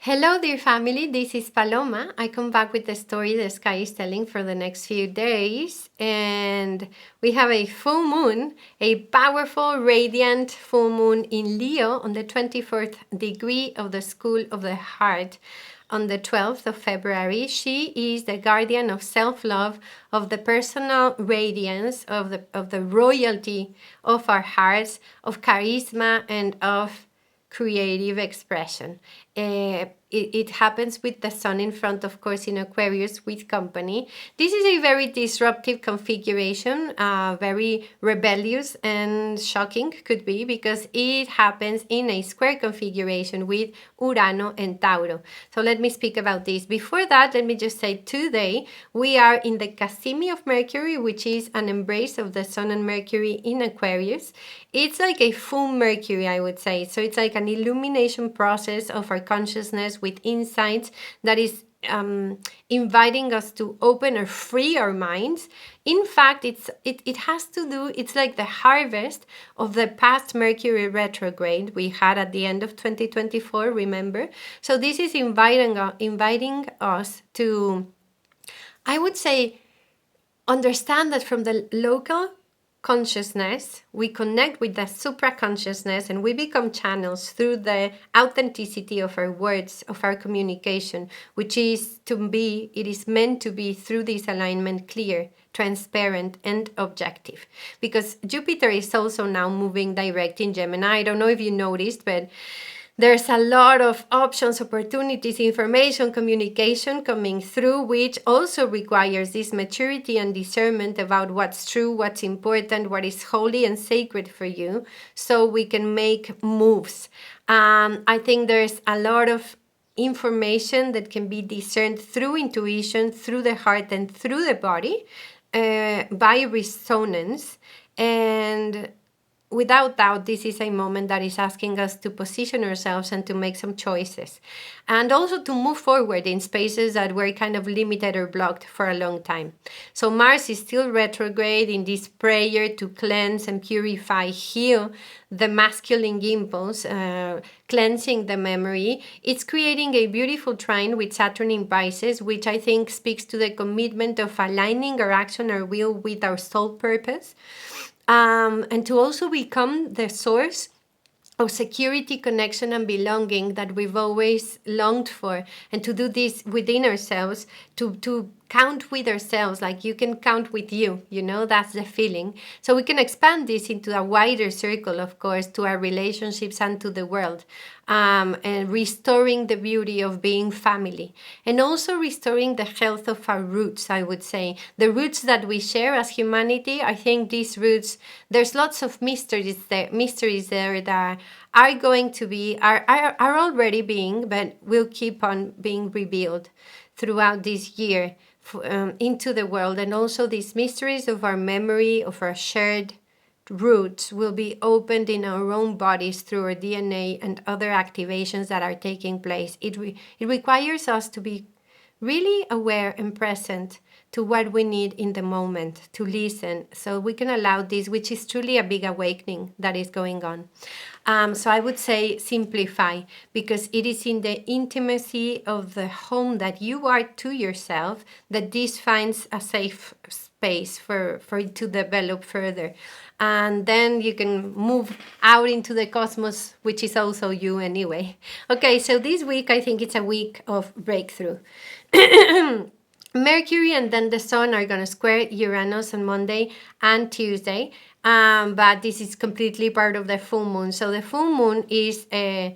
Hello, dear family. This is Paloma. I come back with the story the sky is telling for the next few days. And we have a full moon, a powerful, radiant full moon in Leo on the 24th degree of the School of the Heart on the 12th of February. She is the guardian of self-love, of the personal radiance, of the royalty of our hearts, of charisma, and of creative expression. It happens with the sun in front, of course, in Aquarius with company. This is a very disruptive configuration, very rebellious and shocking could be, because it happens in a square configuration with Urano and Tauro. So let me speak about this. Before that, let me just say today we are in the Cassimi of Mercury, which is an embrace of the sun and Mercury in Aquarius. It's like a full Mercury, I would say. So it's like an illumination process of our consciousness with insights that is inviting us to open or free our minds. In fact, it has to do, it's like the harvest of the past Mercury retrograde we had at the end of 2024, remember? So this is inviting us to, I would say, understand that from the local consciousness, we connect with the supra-consciousness and we become channels through the authenticity of our words, of our communication, which is it is meant to be through this alignment clear, transparent, and objective. Because Jupiter is also now moving direct in Gemini. I don't know if you noticed, but there's a lot of options, opportunities, information, communication coming through, which also requires this maturity and discernment about what's true, what's important, what is holy and sacred for you, so we can make moves. I think there's a lot of information that can be discerned through intuition, through the heart, and through the body by resonance. And without doubt, this is a moment that is asking us to position ourselves and to make some choices. And also to move forward in spaces that were kind of limited or blocked for a long time. So Mars is still retrograde in this prayer to cleanse and purify, heal the masculine impulse, cleansing the memory. It's creating a beautiful trine with Saturn in Pisces, which I think speaks to the commitment of aligning our action, our will with our soul purpose. And to also become the source of security, connection, and belonging that we've always longed for, and to do this within ourselves, to count with ourselves, like you can count with you, that's the feeling. So we can expand this into a wider circle, of course, to our relationships and to the world, and restoring the beauty of being family, and also restoring the health of our roots, I would say. The roots that we share as humanity, I think these roots, there's lots of mysteries there that are going to be, are already being, but will keep on being revealed throughout this year into the world. And also these mysteries of our memory, of our shared roots, will be opened in our own bodies through our DNA and other activations that are taking place. It requires us to be really aware and present to what we need in the moment, to listen, so we can allow this, which is truly a big awakening that is going on. So I would say simplify, because it is in the intimacy of the home that you are to yourself that this finds a safe space for it to develop further. And then you can move out into the cosmos, which is also you anyway. Okay, so this week I think it's a week of breakthrough. Mercury and then the Sun are going to square Uranus on Monday and Tuesday, but this is completely part of the full moon. So the full moon is the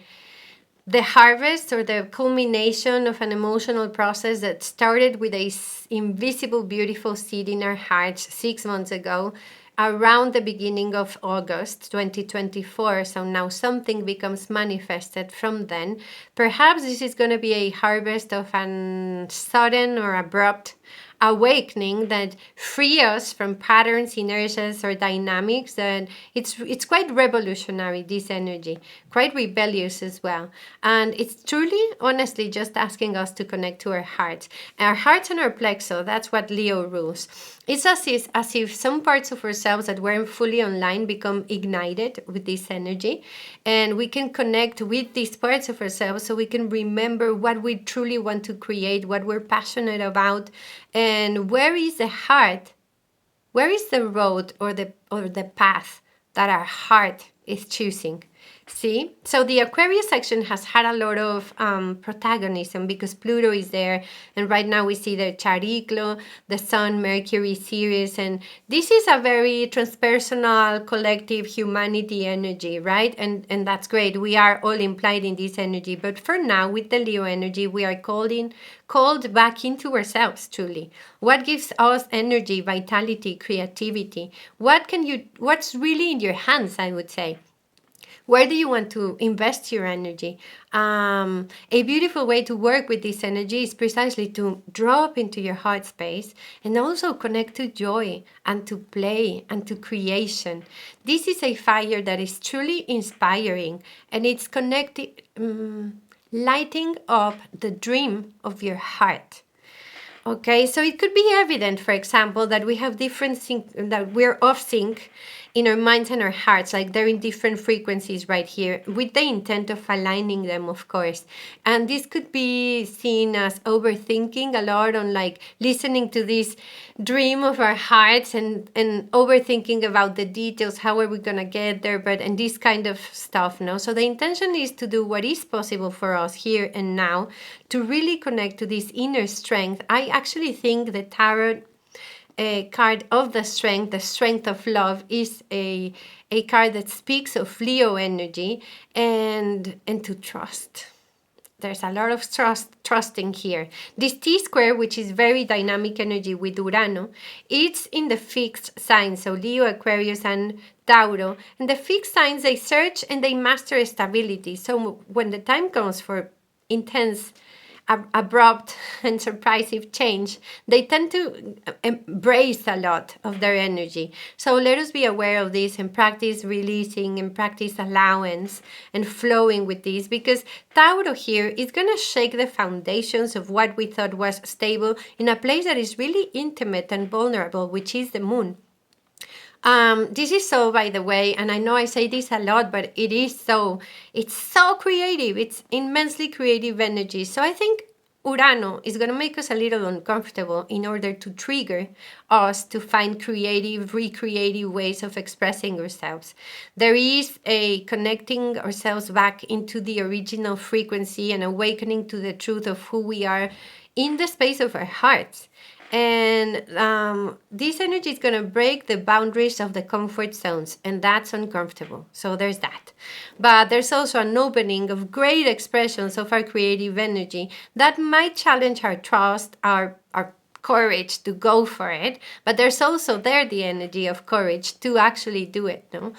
harvest or the culmination of an emotional process that started with a invisible, beautiful seed in our hearts 6 months ago, around the beginning of August 2024. So now something becomes manifested from then. Perhaps this is going to be a harvest of an sudden or abrupt awakening that free us from patterns, inertias, or dynamics. That it's quite revolutionary, this energy, quite rebellious as well. And it's truly, honestly, just asking us to connect to our hearts and our plexo. That's what Leo rules. It's as if some parts of ourselves that weren't fully online become ignited with this energy, and we can connect with these parts of ourselves so we can remember what we truly want to create, what we're passionate about, and where is the heart, where is the road or the path that our heart is choosing. See, so the Aquarius section has had a lot of protagonism because Pluto is there, and right now we see the Chariclo, the Sun, Mercury series, and this is a very transpersonal, collective humanity energy, right? And that's great. We are all implied in this energy, but for now, with the Leo energy, we are called back into ourselves. Truly, what gives us energy, vitality, creativity? What's really in your hands? I would say. Where do you want to invest your energy? A beautiful way to work with this energy is precisely to drop into your heart space and also connect to joy and to play and to creation. This is a fire that is truly inspiring, and it's connected, lighting up the dream of your heart. Okay, so it could be evident, for example, that we have that we're off sync in our minds and our hearts, like they're in different frequencies right here, with the intent of aligning them, of course. And this could be seen as overthinking a lot, on like listening to this dream of our hearts and overthinking about the details, how are we gonna get there, and this kind of stuff, no? So the intention is to do what is possible for us here and now, to really connect to this inner strength. I actually think the tarot card of the strength of love, is a card that speaks of Leo energy and to trust. There's a lot of trusting here. This T-square, which is very dynamic energy with Urano, it's in the fixed signs, so Leo, Aquarius, and Tauro. And the fixed signs, they search and they master stability. So when the time comes for intense, abrupt and surprising change, they tend to embrace a lot of their energy. So let us be aware of this and practice releasing and practice allowance and flowing with this, because Tauro here is going to shake the foundations of what we thought was stable in a place that is really intimate and vulnerable, which is the moon. This is so, by the way, and I know I say this a lot, but it is so, it's so creative. It's immensely creative energy. So I think Urano is going to make us a little uncomfortable in order to trigger us to find creative, recreative ways of expressing ourselves. There is a connecting ourselves back into the original frequency and awakening to the truth of who we are in the space of our hearts. And this energy is going to break the boundaries of the comfort zones, and that's uncomfortable. So there's that. But there's also an opening of great expressions of our creative energy that might challenge our trust, our courage to go for it. But there's also there the energy of courage to actually do it. No,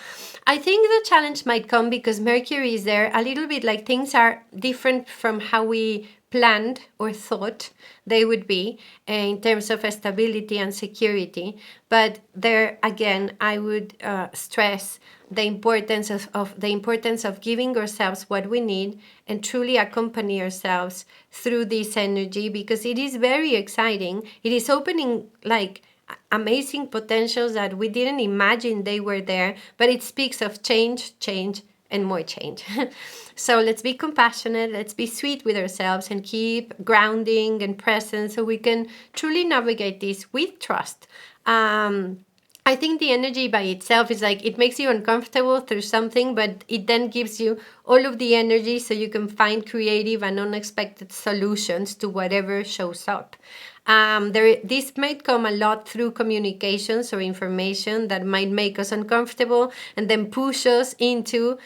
I think the challenge might come because Mercury is there a little bit, like things are different from how we planned or thought they would be in terms of stability and security. But there again, I would stress the importance of giving ourselves what we need and truly accompany ourselves through this energy, because it is very exciting. It is opening like amazing potentials that we didn't imagine they were there, but it speaks of change, and more change. So let's be compassionate, let's be sweet with ourselves, and keep grounding and present so we can truly navigate this with trust. I think the energy by itself is like, it makes you uncomfortable through something, but it then gives you all of the energy so you can find creative and unexpected solutions to whatever shows up. This might come a lot through communications or information that might make us uncomfortable and then push us into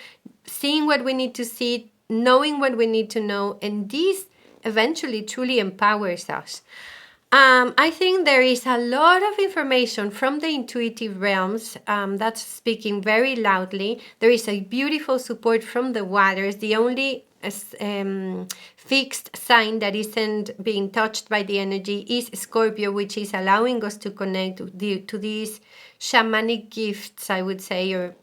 seeing what we need to see, knowing what we need to know, and this eventually truly empowers us. I think there is a lot of information from the intuitive realms that's speaking very loudly. There is a beautiful support from the waters. The only fixed sign that isn't being touched by the energy is Scorpio, which is allowing us to connect to these shamanic gifts, I would say, or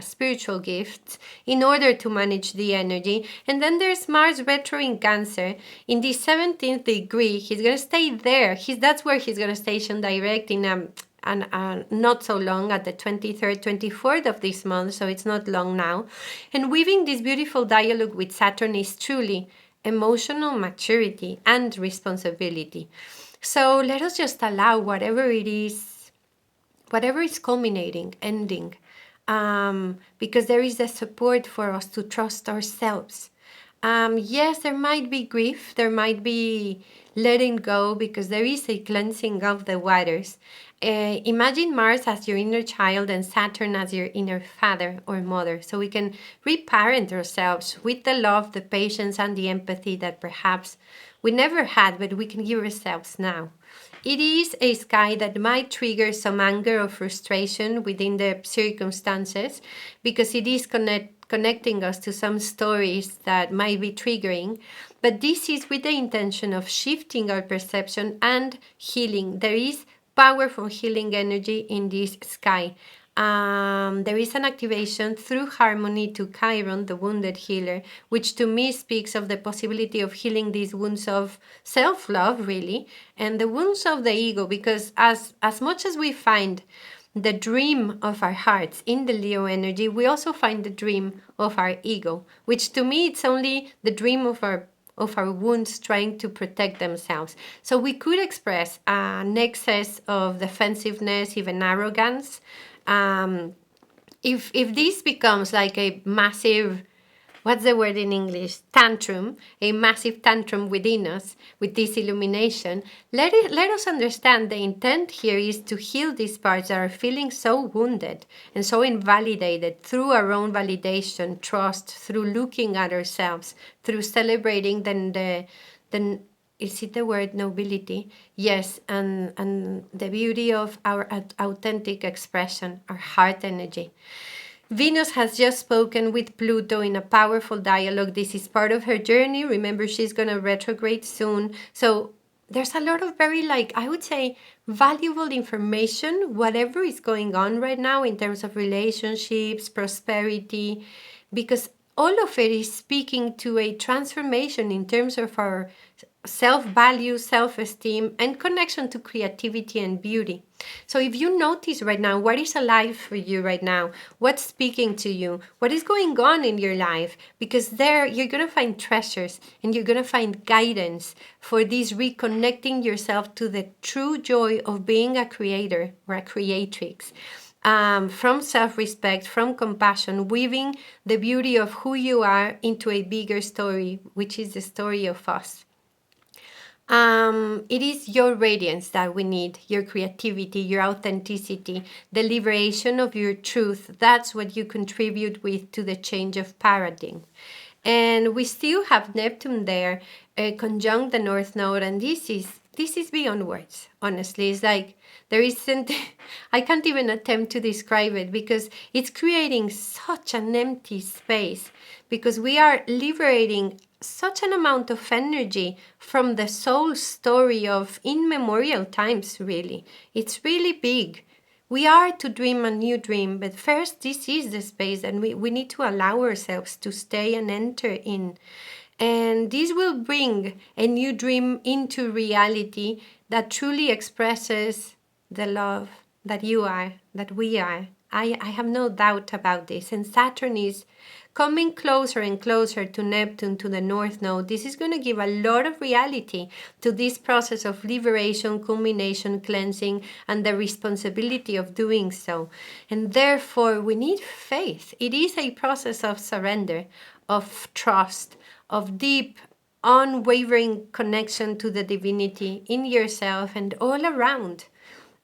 spiritual gifts, in order to manage the energy. And then there's Mars retro in Cancer in the 17th degree. He's going to stay there. That's where he's going to station direct in and not so long, at the 23rd, 24th of this month, so it's not long now. And weaving this beautiful dialogue with Saturn is truly emotional maturity and responsibility. So let us just allow whatever it is, whatever is culminating, ending, because there is a support for us to trust ourselves. Yes, there might be grief, there might be letting go, because there is a cleansing of the waters. Imagine Mars as your inner child and Saturn as your inner father or mother. So we can reparent ourselves with the love, the patience, and the empathy that perhaps we never had, but we can give ourselves now. It is a sky that might trigger some anger or frustration within the circumstances, because it is connecting us to some stories that might be triggering. But this is with the intention of shifting our perception and healing. There is powerful healing energy in this sky. There is an activation through harmony to Chiron, the wounded healer, which to me speaks of the possibility of healing these wounds of self-love, really, and the wounds of the ego, because as much as we find the dream of our hearts in the Leo energy, we also find the dream of our ego, which to me it's only the dream of our wounds trying to protect themselves. So we could express an excess of defensiveness, even arrogance. If this becomes like a massive, what's the word in English? Tantrum, a massive tantrum within us with this illumination, let us understand the intent here is to heal these parts that are feeling so wounded and so invalidated through our own validation, trust, through looking at ourselves, through celebrating the is it the word nobility? Yes, and the beauty of our authentic expression, our heart energy. Venus has just spoken with Pluto in a powerful dialogue. This is part of her journey. Remember, she's going to retrograde soon. So there's a lot of very, I would say, valuable information, whatever is going on right now in terms of relationships, prosperity, because all of it is speaking to a transformation in terms of our self-value, self-esteem, and connection to creativity and beauty. So if you notice right now, what is alive for you right now? What's speaking to you? What is going on in your life? Because there you're going to find treasures and you're going to find guidance for this reconnecting yourself to the true joy of being a creator or a creatrix. From self-respect, from compassion, weaving the beauty of who you are into a bigger story, which is the story of us. It is your radiance that we need, your creativity, your authenticity, the liberation of your truth. That's what you contribute with to the change of paradigm. And we still have Neptune there, conjunct the North Node, and this is beyond words, honestly. It's like there isn't, I can't even attempt to describe it, because it's creating such an empty space, because we are liberating such an amount of energy from the soul story of immemorial times, really. It's really big. We are to dream a new dream, but first this is the space that we need to allow ourselves to stay and enter in. And this will bring a new dream into reality that truly expresses the love that you are, that we are. I have no doubt about this. And Saturn is coming closer and closer to Neptune, to the North Node. This is going to give a lot of reality to this process of liberation, culmination, cleansing, and the responsibility of doing so. And therefore, we need faith. It is a process of surrender, of trust, of deep, unwavering connection to the divinity in yourself and all around.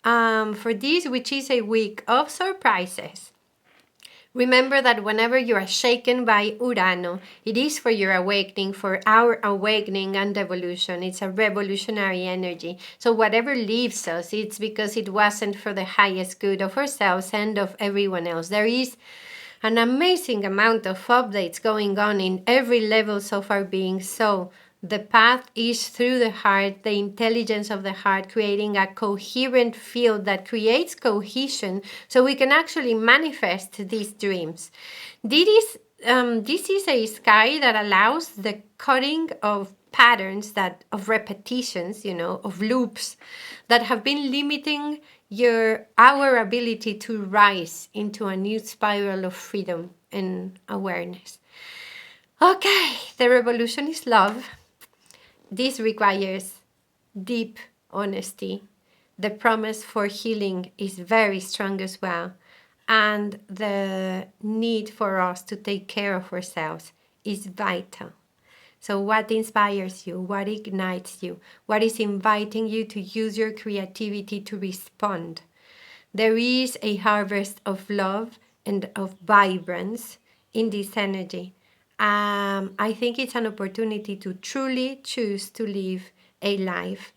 For this, which is a week of surprises, remember that whenever you are shaken by Urano, it is for your awakening, for our awakening and evolution. It's a revolutionary energy. So whatever leaves us, it's because it wasn't for the highest good of ourselves and of everyone else. There is An amazing amount of updates going on in every level so far being so. The path is through the heart, the intelligence of the heart, creating a coherent field that creates cohesion so we can actually manifest these dreams. This is a sky that allows the cutting of patterns, that of repetitions, of loops that have been limiting our ability to rise into a new spiral of freedom and awareness. Okay, the revolution is love. This requires deep honesty. The promise for healing is very strong as well. And the need for us to take care of ourselves is vital. So what inspires you? What ignites you? What is inviting you to use your creativity to respond? There is a harvest of love and of vibrance in this energy. I think it's an opportunity to truly choose to live a life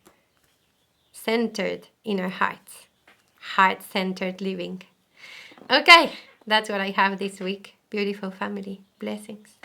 centered in our hearts, heart-centered living. Okay, that's what I have this week. Beautiful family. Blessings.